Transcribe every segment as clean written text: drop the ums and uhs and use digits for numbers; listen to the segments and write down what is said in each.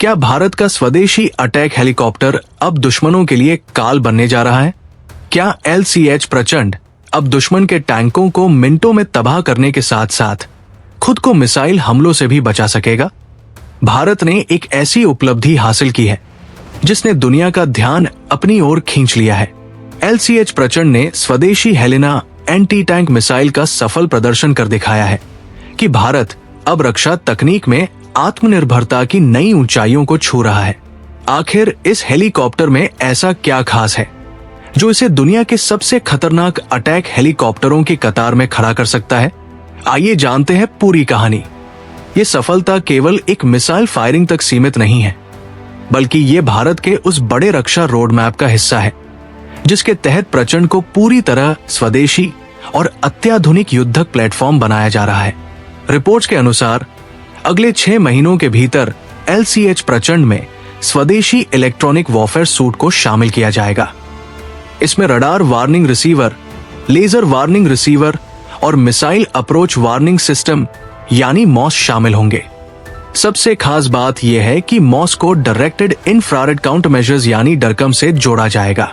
क्या भारत का स्वदेशी अटैक हेलीकॉप्टर अब दुश्मनों के लिए काल बनने जा रहा है? क्या LCH प्रचंड अब दुश्मन के टैंकों को मिनटों में तबाह करने के साथ साथ खुद को मिसाइल हमलों से भी बचा सकेगा? भारत ने एक ऐसी उपलब्धि हासिल की है जिसने दुनिया का ध्यान अपनी ओर खींच लिया है। LCH प्रचंड ने स्वदेशी हेलेना एंटी टैंक मिसाइल का सफल प्रदर्शन कर दिखाया है कि भारत अब रक्षा तकनीक में आत्मनिर्भरता की नई ऊंचाइयों को छू रहा है। आखिर इस हेलीकॉप्टर में ऐसा क्या खास है जो इसे दुनिया के सबसे खतरनाक अटैक हेलीकॉप्टरों की कतार में खड़ा कर सकता है? आइए जानते हैं पूरी कहानी। ये सफलता केवल एक मिसाइल फायरिंग तक सीमित नहीं है, बल्कि ये भारत के उस बड़े रक्षा रोड मैप का हिस्सा है जिसके तहत प्रचंड को पूरी तरह स्वदेशी और अत्याधुनिक युद्धक प्लेटफॉर्म बनाया जा रहा है। रिपोर्ट्स के अनुसार अगले 6 महीनों के भीतर LCH प्रचंड में स्वदेशी इलेक्ट्रॉनिक वॉरफेयर सूट को शामिल किया जाएगा। इसमें radar warning receiver, laser warning receiver और मिसाइल अप्रोच वार्निंग सिस्टम यानी मॉस शामिल होंगे। सबसे खास बात यह है कि मॉस को डायरेक्टेड इंफ्रारेड काउंटर मेजर्स यानी डरकम से जोड़ा जाएगा।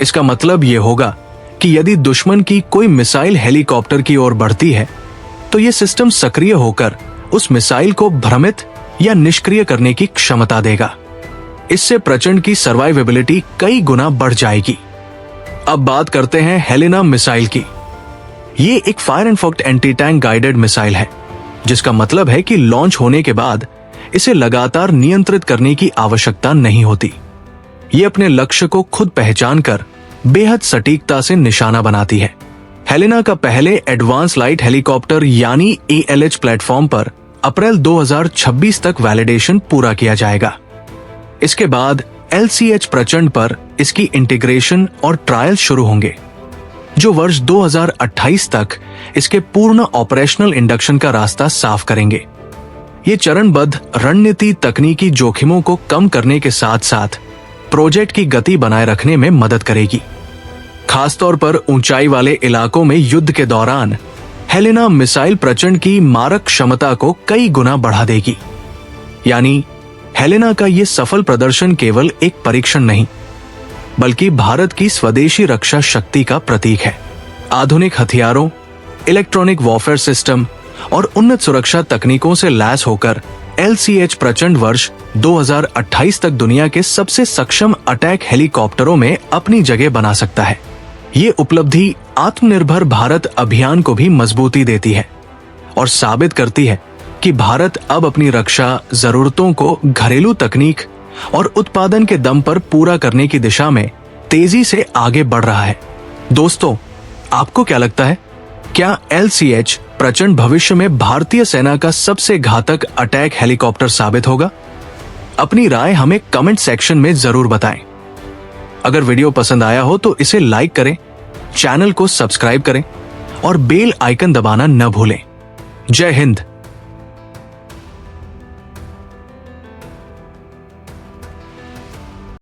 इसका मतलब यह होगा कि यदि दुश्मन की कोई मिसाइल हेलीकॉप्टर की ओर बढ़ती है तो यह सिस्टम सक्रिय होकर उस मिसाइल को भ्रमित या निष्क्रिय करने की क्षमता देगा। इससे प्रचंड की सर्वाइवेबिलिटी कई गुना बढ़ जाएगी। अब बात करते हैं हेलेना मिसाइल की। ये एक fire and focused anti tank guided missile है, जिसका मतलब है कि लॉन्च होने के बाद इसे लगातार नियंत्रित करने की आवश्यकता नहीं होती। ये अपने लक्ष्य को खुद पहचान कर बेहद सटीकता से निशाना बनाती है। हेलेना का पहले एडवांस लाइट हेलीकॉप्टर यानी ALH प्लेटफॉर्म पर अप्रैल 2026 तक वैलिडेशन पूरा किया जाएगा। इसके बाद LCH प्रचंड पर इसकी इंटीग्रेशन और ट्रायल शुरू होंगे, जो वर्ष 2028 तक इसके पूर्ण ऑपरेशनल इंडक्शन का रास्ता साफ करेंगे। ये चरणबद्ध रणनीति तकनीकी जोखिमों को कम करने के साथ साथ प्रोजेक्ट की गति बनाए रखने में मदद करेगी। खासतौर पर ऊंचाई वाले इलाकों में युद्ध के दौरान हेलेना मिसाइल प्रचंड की मारक क्षमता को कई गुना बढ़ा देगी। यानी हेलेना का ये सफल प्रदर्शन केवल एक परीक्षण नहीं, बल्कि भारत की स्वदेशी रक्षा शक्ति का प्रतीक है। आधुनिक हथियारों, इलेक्ट्रॉनिक वॉरफेयर सिस्टम और उन्नत सुरक्षा तकनीकों से लैस होकर LCH प्रचंड वर्ष 2028 तक दुनिया के सबसे सक्षम अटैक हेलीकॉप्टरों में अपनी जगह बना सकता है। ये उपलब्धि आत्मनिर्भर भारत अभियान को भी मजबूती देती है और साबित करती है कि भारत अब अपनी रक्षा जरूरतों को घरेलू तकनीक और उत्पादन के दम पर पूरा करने की दिशा में तेजी से आगे बढ़ रहा है। दोस्तों, आपको क्या लगता है? क्या LCH प्रचंड भविष्य में भारतीय सेना का सबसे घातक अटैक हेलीकॉप्टर साबित होगा? अपनी राय हमें कमेंट सेक्शन में जरूर बताएं। अगर वीडियो पसंद आया हो तो इसे लाइक करें, चैनल को सब्सक्राइब करें और बेल आइकन दबाना न भूलें। जय हिंद।